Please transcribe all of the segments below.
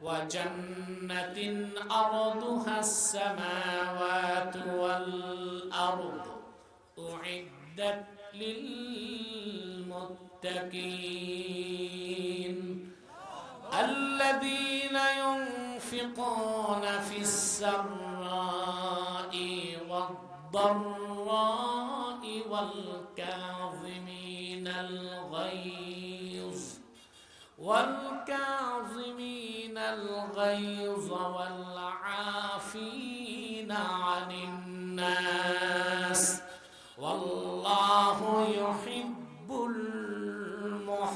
وجنة أرضها السماوات والأرض أعدت للمتقين الذين ينفقون في السراء والضراء والكاظمين الغيظ والعافين عن الناس والله يحب المحسنين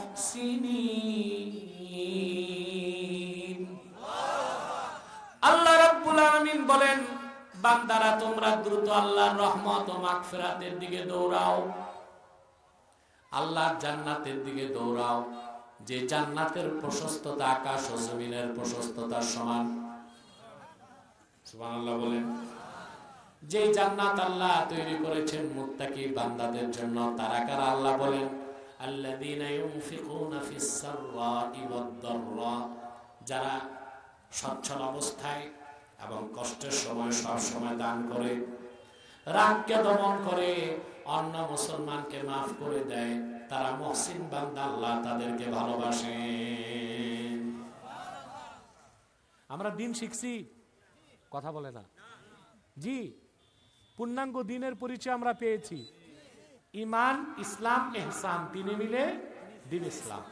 আল্লাহ রাব্বুল আলামিন বলেন, বান্দারা তোমরা দ্রুত আল্লাহর রহমত ও মাগফিরাতের দিকে দৌড়াও, আল্লাহর জান্নাতের দিকে দৌড়াও, যে জান্নাতের প্রশস্ততা আকাশ ও জমিনের প্রশস্ততার সমান। সুবহানাল্লাহ বলেন। যে জান্নাত আল্লাহ তৈরি করেছেন মুত্তাকি বান্দাদের জন্য, তারা কারা? আল্লাহ বলেন, আল্লাযীনা ইউনফিকুনা ফিস সাররাই ওয়াদ দাররা, যারা সচ্ছল অবস্থায় এবং কষ্টের সময় সব সময় দান করে, রাগকে দমন করে, অন্য মুসলমানকে মাফ করে দেয়, তারা মুহসিন বান্দা, আল্লাহ তাদেরকে ভালোবাসেন। আমরা দিন শিখছি, কথা বলে না জি, পূর্ণাঙ্গ দিনের পরিচয় আমরা পেয়েছি। ঈমান, ইসলাম, ইহসান তিনে মিলে দিন ইসলাম।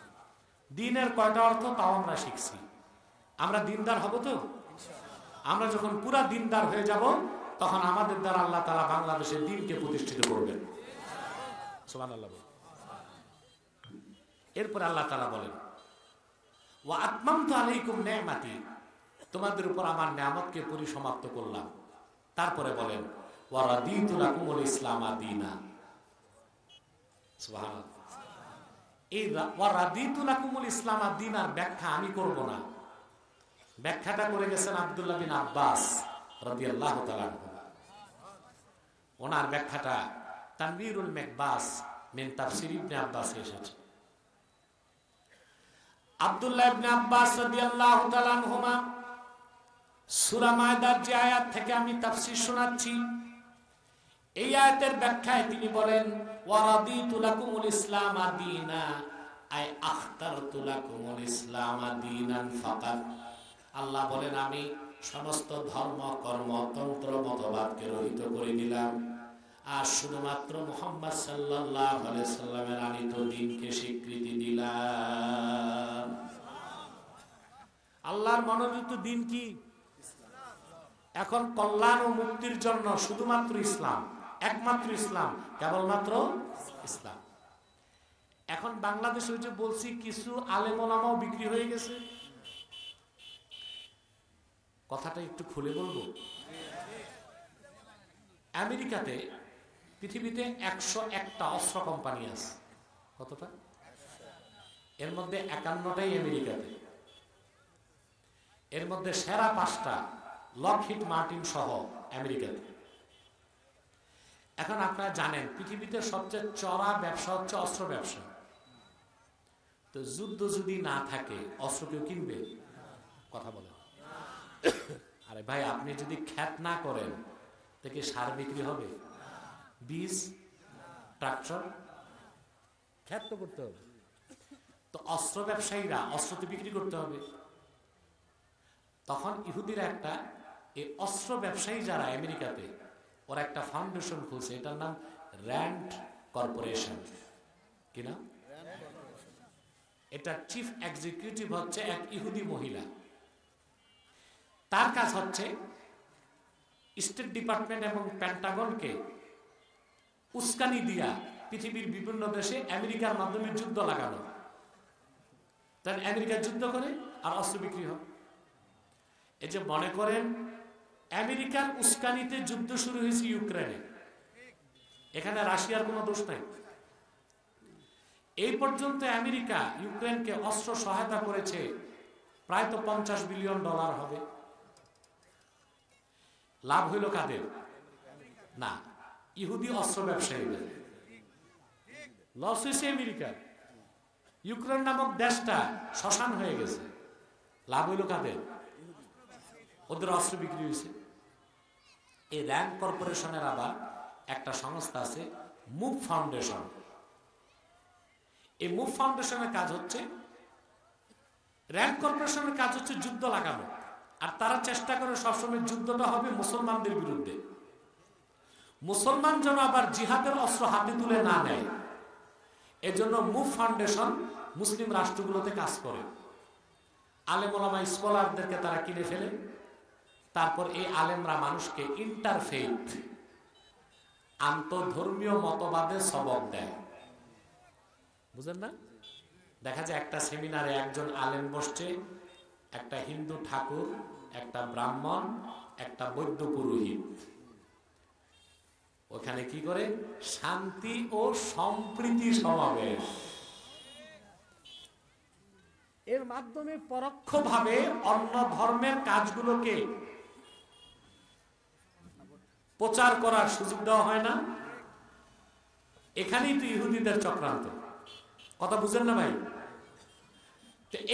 দিনের কয়টা অর্থ তাও আমরা শিখছি। আমরা দিনদার হব তো? আমরা যখন পুরা দিনদার হয়ে যাব, তখন আমাদের দ্বারা আল্লাহ তাআলা বাংলাদেশের দিনকে প্রতিষ্ঠিত করবেন। সুবহানাল্লাহ। এরপর আল্লাহ তাআলা বলেন, ওয়া আতমামতু আলাইকুম নি'মাতি, তোমাদের উপর আমার নিয়ামতকে পরিসমাপ্ত করলাম। তারপরে বলেন, ওয়া রাদিতু লাকুমুল ইসলাম দীনা। সুবহানাল্লাহ। এই ওয়া রাদিতু লাকুমুল ইসলাম দীনার ব্যাখ্যা আমি করব না, ব্যাখ্যাটা করে গেছেন আব্দুল্লাহ বিন আব্বাস রাদিয়াল্লাহু তাআলা আনহু। ওনার ব্যাখ্যাটা তানবীরুল মিকবাস মিন তাফসীর ইবনে আব্বাস এসেছে। আব্দুল্লাহ ইবনে আব্বাস রাদিয়াল্লাহু তাআলা আনহুমা সূরা মায়দার যে আয়াত থেকে আমি তাফসীর শোনাচ্ছি, এই আয়াতের ব্যাখ্যায় তিনি বলেন, ওয়া রাদিতু লাকুমুল ইসলাম দীনা আই আখতারতু লাকুমুল ইসলাম দীনান ফাকাত। আল্লাহ বলেন, আমি সমস্ত ধর্ম, কর্ম, তন্ত্র, মতবাদকে রহিত করে দিলাম, আর শুধুমাত্র মুহাম্মদ সাল্লাল্লাহু আলাইহি সাল্লামের আনিত দ্বীনকে স্বীকৃতি দিলাম। আল্লাহর মনোনীত দ্বীন কি? এখন কল্যাণ ও মুক্তির জন্য শুধুমাত্র ইসলাম, একমাত্র ইসলাম, কেবলমাত্র ইসলাম। এখন বাংলাদেশে যে বলছি, কিছু আলেম ওলামাও বিক্রি হয়ে গেছে। কথাটা একটু খুলে বলবো। আমেরিকাতে পৃথিবীতে 101টা অস্ত্র কোম্পানি আছে। কতটা? এর মধ্যে 51টাই আমেরিকাতে। এর মধ্যে সেরা 5টা লকহিড মার্টিন সহ আমেরিকাতে। এখন আপনারা জানেন পৃথিবীতে সবচেয়ে চড়া ব্যবসা হচ্ছে অস্ত্র ব্যবসা। তো যুদ্ধ যদি না থাকে অস্ত্র কেউ কিনবে? কথা বলেন। আরে ভাই, আপনি যদি খ্যাত না করেন তাকে সার বিক্রি হবে? বীজ, ট্রাক্টর, খ্যাত তো করতে হবে। তো অস্ত্র ব্যবসায়ীরা অস্ত্র তো বিক্রি করতে হবে। তখন ইহুদিরা একটা, এই অস্ত্র ব্যবসায়ী যারা আমেরিকাতে, ওরা একটা ফাউন্ডেশন খুলছে, এটার নাম র্যান্ড কর্পোরেশন। কি নাম? এটা চিফ এক্সিকিউটিভ হচ্ছে এক ইহুদি মহিলা। তার কাজ হচ্ছে স্টেট ডিপার্টমেন্ট এবং পেন্টাগনকে উস্কানি দিয়া পৃথিবীর বিভিন্ন দেশে আমেরিকার মাধ্যমে যুদ্ধ লাগানো। তাই আমেরিকা যুদ্ধ করে আর অস্ত্র বিক্রি হয়। এই যে মনে করেন আমেরিকার উস্কানিতে যুদ্ধ শুরু হয়েছে ইউক্রেনে, এখানে রাশিয়ার কোনো দোষ নাই। এই পর্যন্ত আমেরিকা ইউক্রেনকে অস্ত্র সহায়তা করেছে প্রায় তো $50 বিলিয়ন হবে। লাভ হইল কাদের? না, ইহুদি অস্ত্র ব্যবসায়ীদের। লস হয়েছে আমেরিকার। ইউক্রেন নামক দেশটা শ্মশান হয়ে গেছে। লাভ হইল কাদের? ওদের অস্ত্র বিক্রি হয়েছে। এই র্যান্ড কর্পোরেশনের আবার একটা সংস্থা আছে মুভ ফাউন্ডেশন। এই মুভ ফাউন্ডেশনের কাজ হচ্ছে, র্যান্ড কর্পোরেশনের কাজ হচ্ছে যুদ্ধ লাগানো, আর তারা চেষ্টা করে সবসময় যুদ্ধটা হবে মুসলমানদের বিরুদ্ধে। মুসলমান যেন আবার জিহাদের অস্ত্র হাতে তুলে না নেয়, এজন্য মুভ ফাউন্ডেশন মুসলিম রাষ্ট্রগুলোতে কাজ করে। আলেম ওলামা স্কলারদেরকে তারা কিনে ফেলে, তারপর এই আলেমরা মানুষকে ইন্টারফেইথ আন্তঃধর্মীয় মতবাদে সবক দেয়। বুঝেন না? দেখা যায় একটা সেমিনারে একজন আলেম বসছে, একটা হিন্দু ঠাকুর, একটা ব্রাহ্মণ, একটা বৌদ্ধ পুরোহিত। ওখানে কি করে? শান্তি ও সম্প্রীতি সমাবেশ। এর মাধ্যমে পরোক্ষভাবে অন্য ধর্মের কাজগুলোকে প্রচার করার সুযোগ দেওয়া হয় না। এখানেই তো ইহুদিদের চক্রান্ত। কথা বুঝেন না ভাই?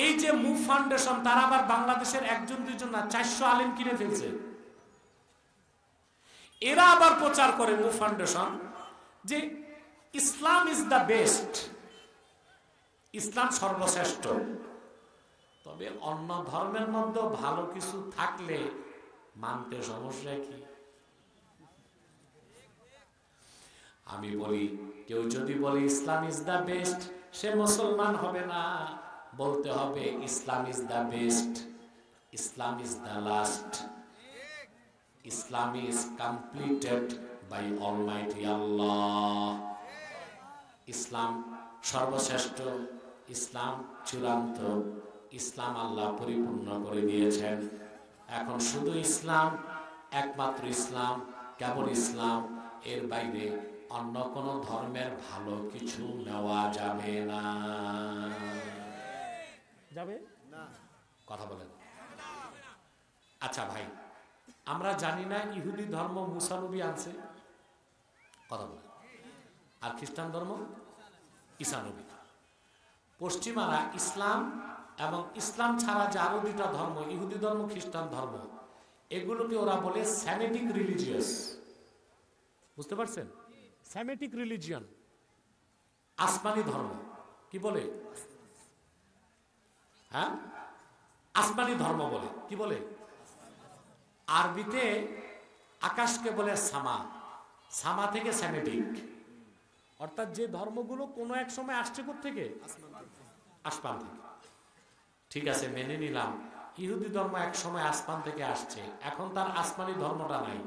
এই যে মুভ ফাউন্ডেশন, তারা আবার বাংলাদেশের একজন দুইজন না, 400 আলেম কিনে ফেলছে। এরা আবার প্রচার করে মুভ ফাউন্ডেশন যে ইসলাম ইজ দ্য বেস্ট, ইসলাম সর্বশ্রেষ্ঠ। তবে অন্য ধর্মের মধ্যে ভালো কিছু থাকলে মানতে সমস্যা কি? আমি বলি, কেউ যদি বলে ইসলাম ইজ দ্য বেস্ট, সে মুসলমান হবে না। বলতে হবে Islam is the best, Islam is the last, Islam is completed by almighty Allah. ইসলাম সর্বশ্রেষ্ঠ, ইসলাম চূড়ান্ত, ইসলাম আল্লাহ পরিপূর্ণ করে দিয়েছেন। এখন শুধু ইসলাম, একমাত্র ইসলাম, কেবল ইসলাম, এর বাইরে অন্য কোন ধর্মের ভালো কিছু নেওয়া যাবে না। যাবে না? কথা বলেন। আচ্ছা ভাই, আমরা জানি না ইহুদি ধর্ম মুসা নবী আনছে? কথা বলেন। আর খ্রিস্টান ধর্ম ঈসা নবী। পশ্চিমারা ইসলাম এবং ইসলাম ছাড়া যে আরো দুটা ধর্ম, ইহুদি ধর্ম, খ্রিস্টান ধর্ম, এগুলোকে ওরা বলে সেমেটিক রিলিজিয়াস। বুঝতে পারছেন? সেমেটিক রিলিজিয়ন, আসমানি ধর্ম। কি বলে? হ্যাঁ, আসমানি ধর্ম বলে। কি বলে? আরবিতে আকাশকে বলে সামা, সামা থেকে সেমেটিক। অর্থাৎ যে ধর্মগুলো কোনো এক সময় আসছে কোত্থেকে? আসমান থেকে। ঠিক আছে, মেনে নিলাম ইহুদি ধর্ম এক সময় আসমান থেকে আসছে, এখন তার আসমানি ধর্মটা নাই।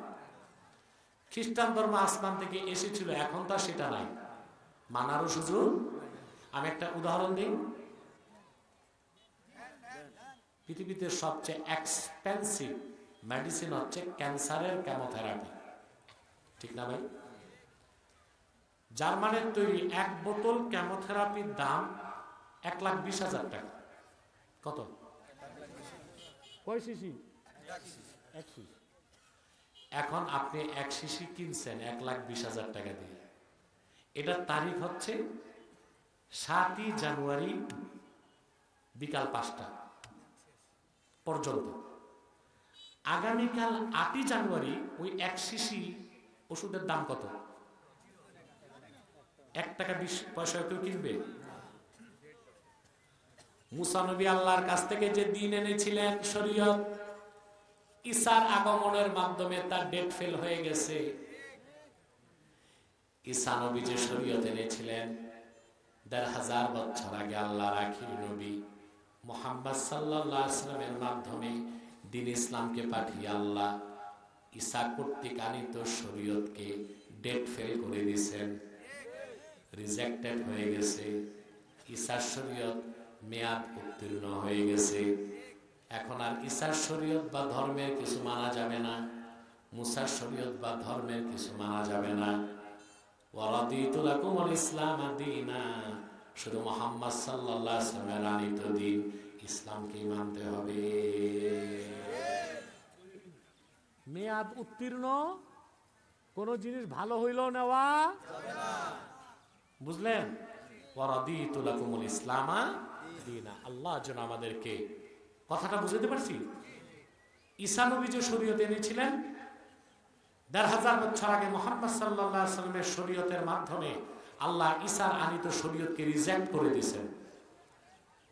খ্রিস্টান ধর্ম আসমান থেকে এসেছিল, এখন তার সেটা নাই, মানারও সুযোগ। আমি একটা উদাহরণ দিই। পৃথিবীতে সবচেয়ে এক্সপেন্সিভ মেডিসিন হচ্ছে ক্যান্সারের কেমোথেরাপি, ঠিক না ভাই? জার্মানের তৈরি এক বোতল কেমোথেরাপির দাম 1,20,000 টাকা। কত? কয় শিশি? 1 শিশি। এখন আপনি 1 শিশি কিনছেন 1,20,000 টাকা দিয়ে। এটার তারিখ হচ্ছে 7ই জানুয়ারি বিকাল 5টা পর্যন্ত। আগামীকাল 8ই জানুয়ারি ওই 1 শিশি ওষুধের দাম কত? 1 টাকা 20 পয়সা কেউ কিনবে? মুসা নবী আল্লাহর কাছ থেকে যে দিন এনেছিলেন শরীয়ত, ঈসার আগমনের মাধ্যমে তার ডেট ফেল হয়ে গেছে। ঈসা নবী যে শরীয়ত এনেছিলেন 1,500 বছর আগে আল্লাহর আখির নবী মুহাম্মদ সাল্লাল্লাহু আলাইহি ওয়াসাল্লামের মাধ্যমে দ্বীন ইসলামকে পাঠিয়ে আল্লাহ ঈসা কর্তৃক আনিত শরীয়তকে ডেট ফেল করে দিয়েছেন, রিজেক্টেড হয়ে গেছে। ঈসার শরীয়ত মেয়াদ উত্তীর্ণ হয়ে গেছে। এখন আর ঈসার শরীয়ত বা ধর্মের কিছু মানা যাবে না, মুসার শরীয়ত বা ধর্মের কিছু মানা যাবে না। ওয়ারাদিতু লাকুমুল ইসলাম দীনা, শুধু মুহাম্মদ সাল্লাল্লাহু আলাইহি ওয়াসাল্লামের আনিত দ্বীন ইসলামকে মানতে হবে। মেয়াদ উত্তীর্ণ কোন জিনিস ভালো হইলেও নেওয়া যাবে না। বুঝলেন? ওয়ারাদিতু লাকুমুল ইসলাম দীনা। আল্লাহ যেন আমাদেরকে কথাটা বুঝতে পারছি? ঈসা নবী যে শরীয়ত এনেছিলেন ১৫০০ বছর আগে মুহাম্মদ সাল্লাল্লাহু আলাইহি ওয়াসাল্লামের শরীয়তের মাধ্যমে আল্লাহ ঈসার আনিত শরীয়তকে রিজেক্ট করে দিয়েছেন,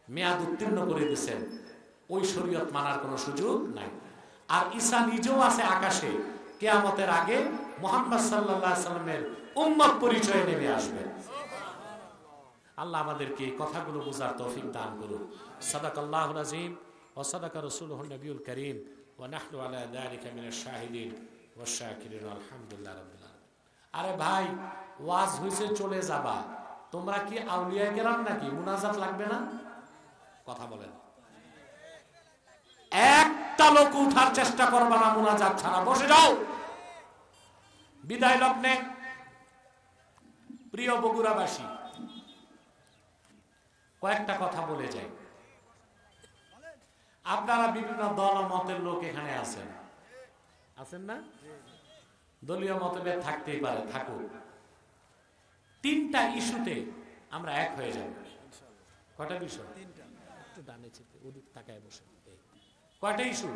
মেয়াদ উত্তীর্ণ করে দিয়েছেন। ওই শরীয়ত মানার কোনো সুযোগ নাই। আর ঈসা নিজেও আছে আকাশে, কিয়ামতের আগে মুহাম্মদ সাল্লাল্লাহু আলাইহি ওয়াসাল্লামের উম্মত পরিচয়ে নেমে আসবেন। আল্লাহ আমাদেরকে এই কথাগুলো বোঝার তৌফিক দান করুন। সাদাকাল্লাহুল আযীম ওয়া সাদাকা রাসূলুহুন নবিয়ুল কারীম ওয়া নাহনু আলা যালিকা মিনাশ শাহিদিন ওয়াশ শাকিরিন আলহামদুলিল্লাহি রাব্বিল আলামিন। আরে ভাই, ওয়াজ হইছে চলে যাবা, তোমরা কি আউলিয়া কেরাম নাকি? মুনাজাত লাগবে না? কথা বলেন। একটা লোক উঠার চেষ্টা করবা না মুনাজাত ছাড়া, বসে যাও। বিদায় লগ্নে প্রিয় বগুড়াবাসী, কয়েকটা কথা বলে যাই। আপনারা বিভিন্ন দল ও মতের লোক এখানে আছেন, আছেন না? দলীয় মতভেদ থাকতেই পারে, থাকুক। 3টা ইস্যুতে আমরা এক হয়ে যাব। কয়টা বিষয়? একটু ডানে চিপে ওদিক তাকায় বসে। কয়টা ইস্যু?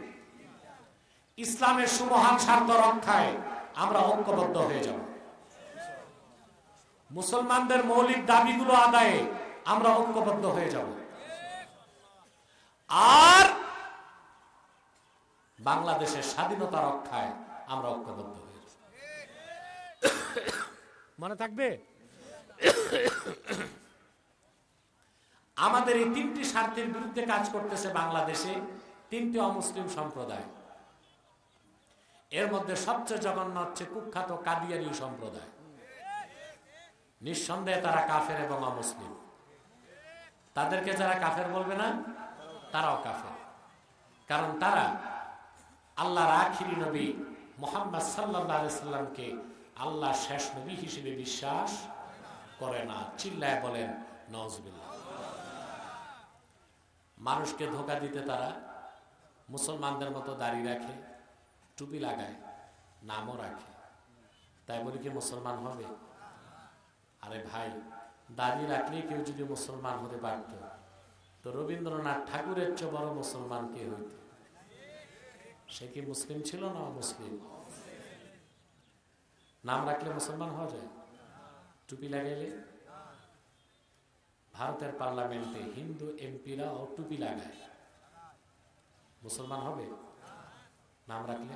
ইসলামের সুমহান স্বার্থ রক্ষায় আমরা ঐক্যবদ্ধ হয়ে যাব। মুসলমানদের মৌলিক দাবিগুলো আদায়ে আমরা ঐক্যবদ্ধ হয়ে যাব। আর বাংলাদেশের স্বাধীনতা রক্ষায় আমরা ঐক্যবদ্ধ হয়ে যাব। মনে থাকবে? আমাদের এই 3টি স্বার্থের বিরুদ্ধে কাজ করতেছে বাংলাদেশে 3টি অমুসলিম সম্প্রদায়। এর মধ্যে সবচেয়ে জঘন্য হচ্ছে কুখ্যাত কাদিয়ানী সম্প্রদায়। নিঃসন্দেহে তারা কাফের এবং অমুসলিম। তাদেরকে যারা কাফের বলবে না, তারাও কাফের। কারণ তারা আল্লাহর আখিরি নবী মুহাম্মদ সাল্লাল্লাহু আলাইহি সাল্লামকে আল্লাহ শেষ নবী হিসেবে বিশ্বাস করে না। চিল্লায় বলেন নাউজুবিল্লাহ। মানুষকে ধোঁকা দিতে তারা মুসলমানদের মতো দাড়ি রাখে, টুপি লাগায়, নামও রাখে। তাই বলি কি মুসলমান হবে? আরে ভাই, দাড়ি রাখলে কেউ যদি মুসলমান হতে পারত, তো রবীন্দ্রনাথ ঠাকুরের চেয়ে বড় মুসলমান কে হইত? সে কি মুসলিম ছিল না মুসলিম? নাম রাখলে মুসলমান হওয়া যায়? টুপি লাগাইলে? ভারতের পার্লামেন্টে হিন্দু এমপিরাও টুপি লাগায়, মুসলমান হবে নাম রাখলে?